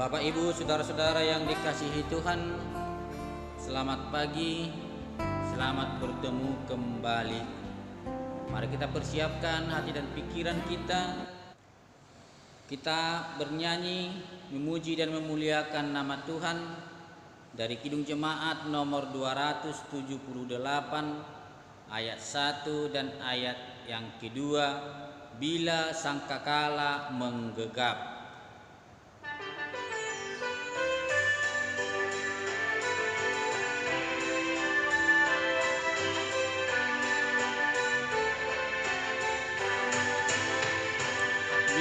Bapak, Ibu, saudara-saudara yang dikasihi Tuhan, selamat pagi, selamat bertemu kembali. Mari kita persiapkan hati dan pikiran kita. Kita bernyanyi, memuji dan memuliakan nama Tuhan dari Kidung Jemaat nomor 278 ayat 1 dan ayat yang kedua, bila sangkakala menggegap.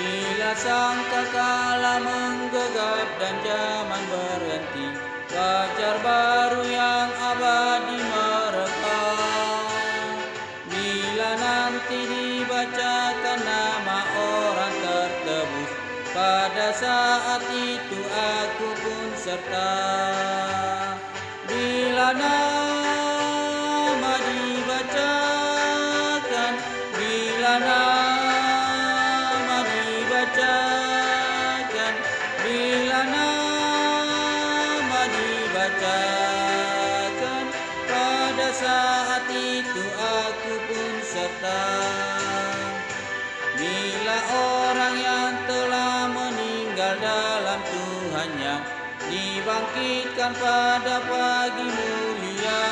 Bila sangkakala menggegap dan zaman berhenti, fajar baru yang abadi merekam. Bila nanti dibacakan nama orang tertebus, pada saat itu aku pun serta. Bila nama dibacakan, bila nama dibacakan, bila nama dibacakan, pada saat itu aku pun serta. Bila orang yang telah meninggal dalam Tuhannya dibangkitkan pada pagi mulia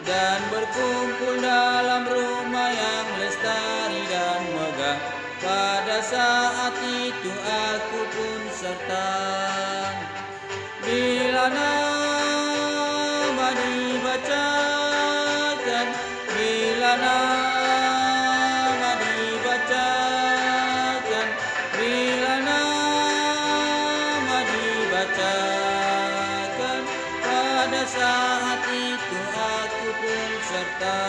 dan berkumpul dalam rumah yang lestari dan megah, pada saat itu aku pun serta. Bila nama dibacakan, bila nama dibacakan, bila nama dibacakan, pada saat itu aku pun serta.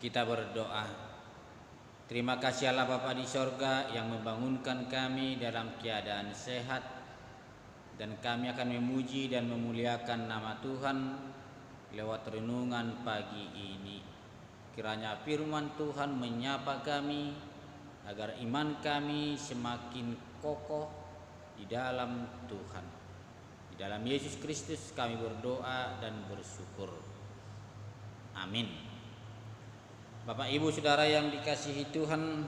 Kita berdoa. Terima kasih Allah Bapa di sorga yang membangunkan kami dalam keadaan sehat, dan kami akan memuji dan memuliakan nama Tuhan lewat renungan pagi ini. Kiranya firman Tuhan menyapa kami agar iman kami semakin kokoh di dalam Tuhan. Di dalam Yesus Kristus kami berdoa dan bersyukur. Amin. Bapak, Ibu, Saudara yang dikasihi Tuhan,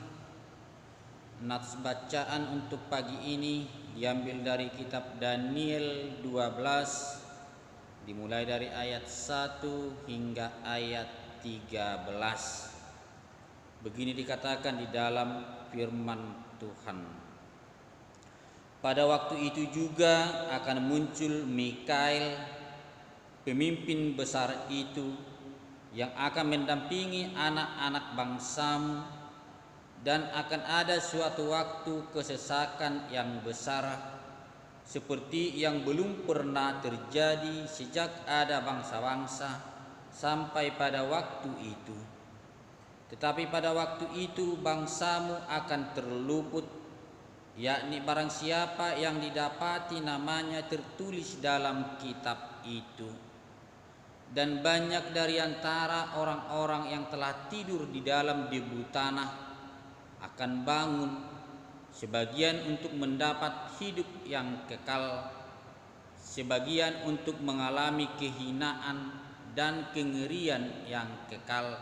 nats bacaan untuk pagi ini diambil dari kitab Daniel 12, dimulai dari ayat 1 hingga ayat 13. Begini dikatakan di dalam firman Tuhan. Pada waktu itu juga akan muncul Mikael, pemimpin besar itu, yang akan mendampingi anak-anak bangsamu, dan akan ada suatu waktu kesesakan yang besar seperti yang belum pernah terjadi sejak ada bangsa-bangsa sampai pada waktu itu. Tetapi pada waktu itu bangsamu akan terluput, yakni barang siapa yang didapati namanya tertulis dalam kitab itu. Dan banyak dari antara orang-orang yang telah tidur di dalam debu tanah akan bangun, sebagian untuk mendapat hidup yang kekal, sebagian untuk mengalami kehinaan dan kengerian yang kekal.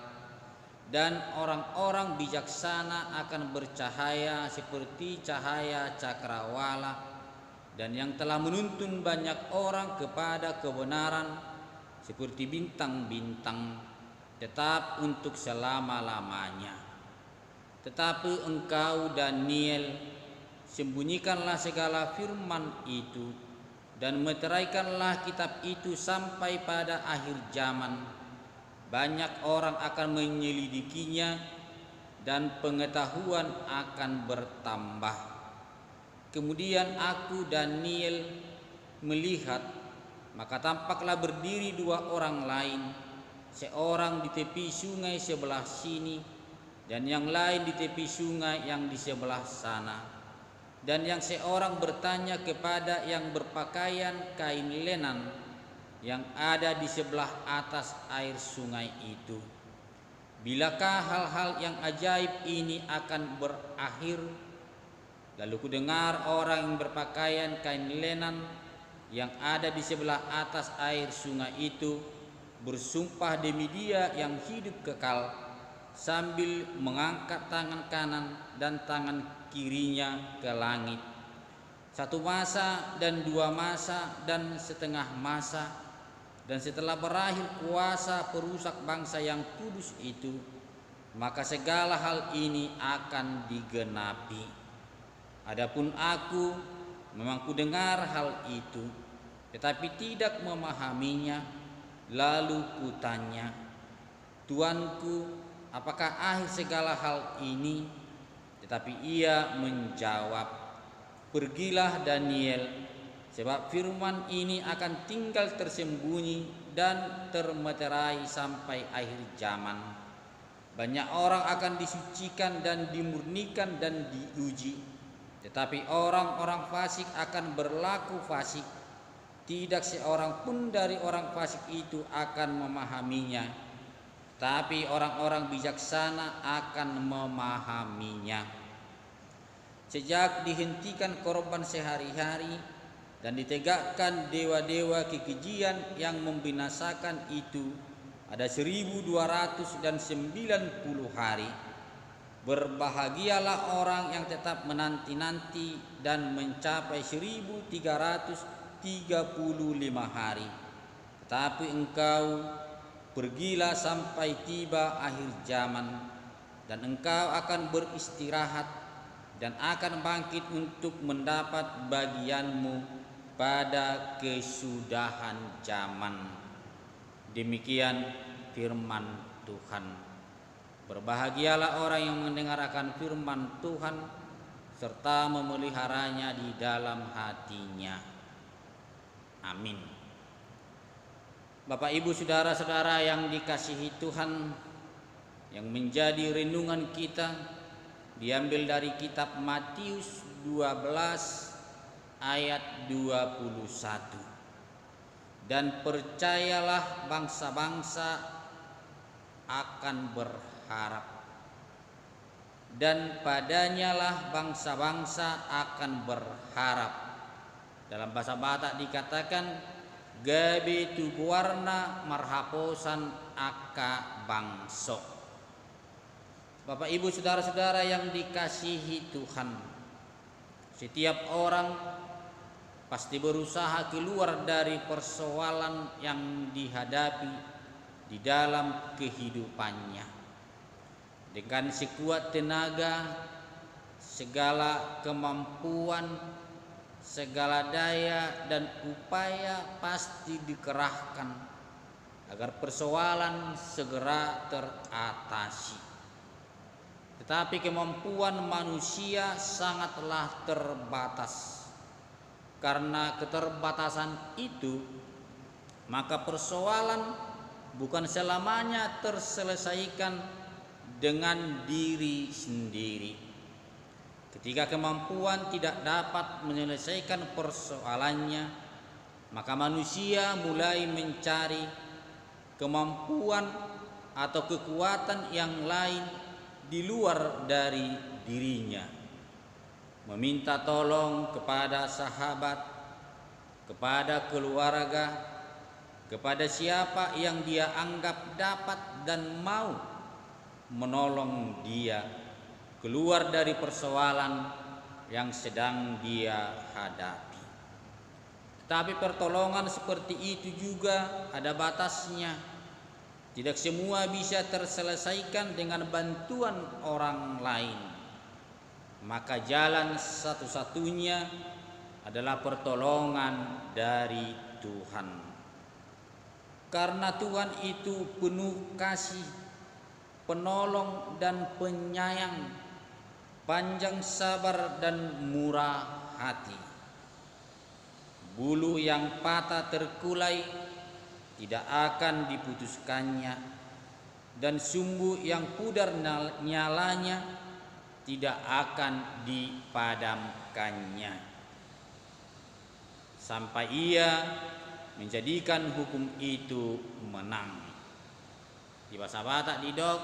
Dan orang-orang bijaksana akan bercahaya seperti cahaya cakrawala, dan yang telah menuntun banyak orang kepada kebenaran seperti bintang-bintang, tetap untuk selama-lamanya. Tetapi engkau, Daniel, sembunyikanlah segala firman itu dan meteraikanlah kitab itu sampai pada akhir zaman. Banyak orang akan menyelidikinya dan pengetahuan akan bertambah. Kemudian aku, Daniel, melihat, maka tampaklah berdiri dua orang lain, seorang di tepi sungai sebelah sini dan yang lain di tepi sungai yang di sebelah sana. Dan yang seorang bertanya kepada yang berpakaian kain lenan yang ada di sebelah atas air sungai itu, Bilakah hal-hal yang ajaib ini akan berakhir? Lalu kudengar orang yang berpakaian kain lenan yang ada di sebelah atas air sungai itu bersumpah demi Dia yang hidup kekal, sambil mengangkat tangan kanan dan tangan kirinya ke langit. 1 masa dan 2 masa dan setengah masa, dan setelah berakhir kuasa perusak bangsa yang kudus itu, maka segala hal ini akan digenapi. Adapun aku memang kudengar hal itu, tetapi tidak memahaminya. Lalu kutanya, Tuanku, apakah akhir segala hal ini? Tetapi ia menjawab, pergilah Daniel, sebab firman ini akan tinggal tersembunyi dan termeterai sampai akhir zaman. Banyak orang akan disucikan dan dimurnikan dan diuji, tetapi orang-orang fasik akan berlaku fasik. Tidak seorang pun dari orang fasik itu akan memahaminya, tapi orang-orang bijaksana akan memahaminya. Sejak dihentikan korban sehari-hari dan ditegakkan dewa-dewa kekejian yang membinasakan itu, ada 1290 hari. Berbahagialah orang yang tetap menanti-nanti dan mencapai 1335 hari. Tetapi engkau pergilah sampai tiba akhir zaman, dan engkau akan beristirahat dan akan bangkit untuk mendapat bagianmu pada kesudahan zaman. Demikian firman Tuhan. Berbahagialah orang yang mendengar akan firman Tuhan serta memeliharanya di dalam hatinya. Amin. Bapak, Ibu, saudara-saudara yang dikasihi Tuhan, yang menjadi renungan kita diambil dari kitab Matius 12 ayat 21. Dan percayalah bangsa-bangsa akan berharap, dan padanyalah bangsa-bangsa akan berharap. Dalam bahasa Batak dikatakan, gabe tu warna marhaposan aka bangso. Bapak, Ibu, saudara-saudara yang dikasihi Tuhan, setiap orang pasti berusaha keluar dari persoalan yang dihadapi di dalam kehidupannya dengan sekuat tenaga, segala kemampuan, segala daya dan upaya pasti dikerahkan agar persoalan segera teratasi. Tetapi kemampuan manusia sangatlah terbatas. Karena keterbatasan itu, maka persoalan bukan selamanya terselesaikan dengan diri sendiri. Ketika kemampuan tidak dapat menyelesaikan persoalannya, maka manusia mulai mencari kemampuan atau kekuatan yang lain di luar dari dirinya, meminta tolong kepada sahabat, kepada keluarga, kepada siapa yang dia anggap dapat dan mau menolong dia keluar dari persoalan yang sedang dia hadapi. Tetapi pertolongan seperti itu juga ada batasnya. Tidak semua bisa terselesaikan dengan bantuan orang lain. Maka jalan satu-satunya adalah pertolongan dari Tuhan. Karena Tuhan itu penuh kasih, penolong dan penyayang, panjang sabar dan murah hati. Bulu yang patah terkulai tidak akan diputuskannya, dan sumbu yang pudar nyalanya tidak akan dipadamkannya, sampai ia menjadikan hukum itu menang. Di bahasa Batak didok,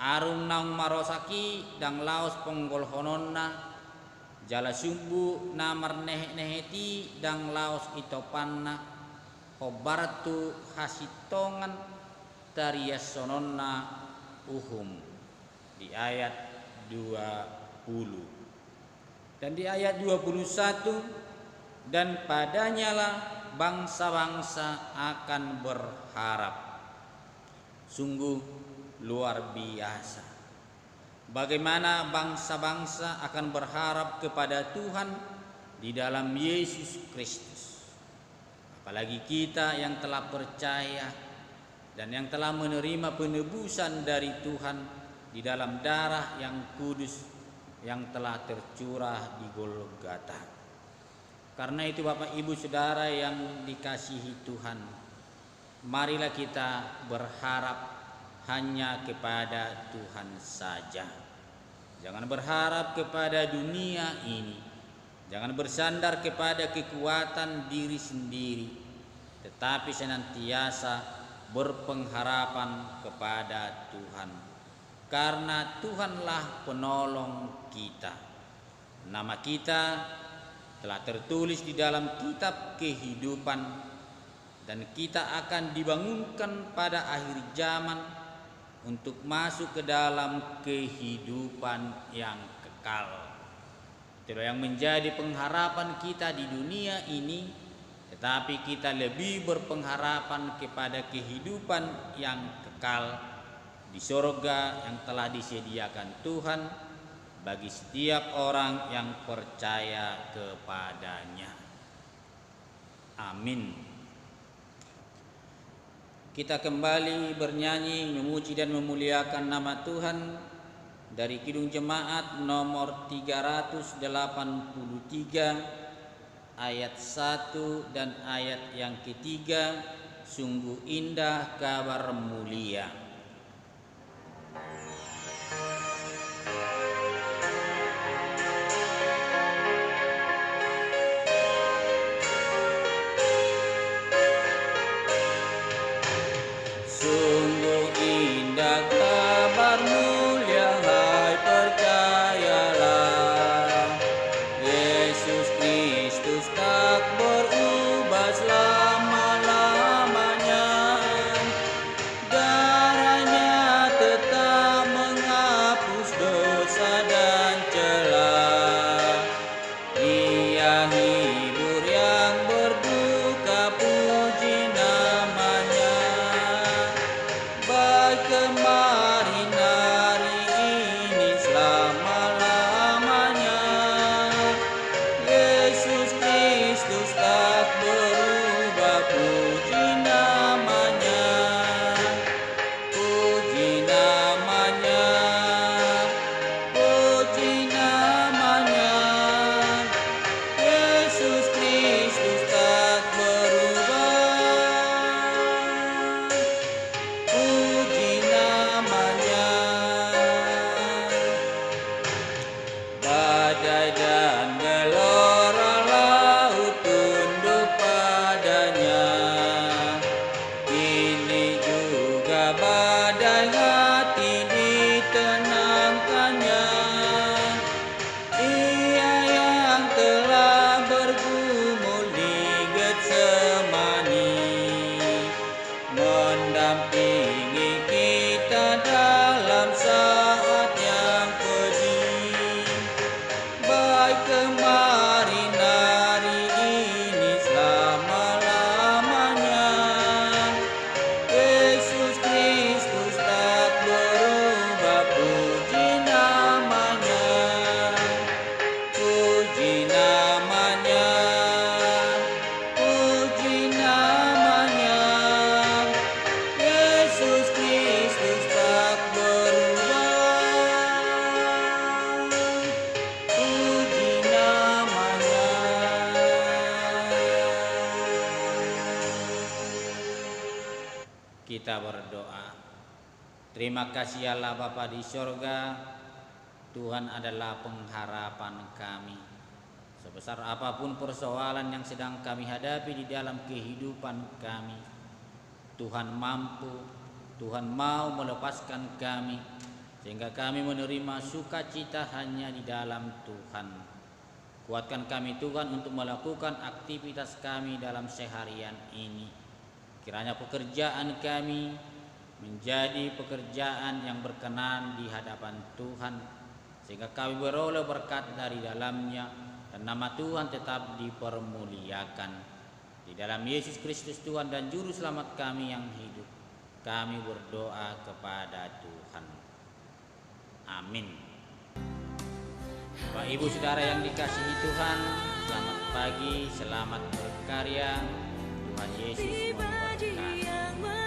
arung naung marosaki dang laos penggolhononna jala sumbu namar neheti dang laos itopanna hobartu hasitongan tarias sononna uhum di ayat 20. Dan di ayat 21, dan padanyalah bangsa-bangsa akan berharap. Sungguh luar biasa. Bagaimana bangsa-bangsa akan berharap kepada Tuhan di dalam Yesus Kristus. Apalagi kita yang telah percaya dan yang telah menerima penebusan dari Tuhan di dalam darah yang kudus yang telah tercurah di Golgota. Karena itu Bapak Ibu Saudara yang dikasihi Tuhan, marilah kita berharap hanya kepada Tuhan saja. Jangan berharap kepada dunia ini, jangan bersandar kepada kekuatan diri sendiri, tetapi senantiasa berpengharapan kepada Tuhan. Karena Tuhanlah penolong kita. Nama kita telah tertulis di dalam kitab kehidupan, dan kita akan dibangunkan pada akhir zaman untuk masuk ke dalam kehidupan yang kekal. Itulah yang menjadi pengharapan kita di dunia ini, tetapi kita lebih berpengharapan kepada kehidupan yang kekal di surga yang telah disediakan Tuhan bagi setiap orang yang percaya kepadanya. Amin. Kita kembali bernyanyi, memuji dan memuliakan nama Tuhan dari Kidung Jemaat nomor 383 ayat 1 dan ayat yang ketiga. Sungguh indah kabar mulia. Sungguh indah kabar mulia, hai percayalah, Yesus Kristus tak berubah selama-lamanya. Darahnya tetap menghapus dosa dan celah. Dia hibur yang berduka, puji namanya. Baik kemarin, hari ini, selama-lamanya. Yesus Kristus tak berubah, puji namanya. Puji namanya, puji namanya. Yesus Kristus tak berubah, puji namanya. Badai dan gelora laut tunduk padanya, kini juga badai hati ditenangkannya. Ia yang telah bergumul di Getsemani, mendampingi kita dalam saat yang pedih. Baik kemarin, hari ini, selama-lamanya. Yesus Kristus tak berubah, puji namanya. Puji namanya, puji namanya. Yesus Kristus tak berubah, puji namanya. Kita berdoa. Terima kasih Allah Bapa di sorga, Tuhan adalah pengharapan kami. Sebesar apapun persoalan yang sedang kami hadapi di dalam kehidupan kami, Tuhan mampu, Tuhan mau melepaskan kami, sehingga kami menerima sukacita hanya di dalam Tuhan. Kuatkan kami Tuhan untuk melakukan aktivitas kami dalam seharian ini. Kiranya pekerjaan kami menjadi pekerjaan yang berkenan di hadapan Tuhan, sehingga kami beroleh berkat dari dalamnya dan nama Tuhan tetap dipermuliakan. Di dalam Yesus Kristus Tuhan dan Juru Selamat kami yang hidup, kami berdoa kepada Tuhan. Amin. Bapak Ibu Saudara yang dikasihi Tuhan, selamat pagi, selamat berkarya. Tuhan Yesus memberkati.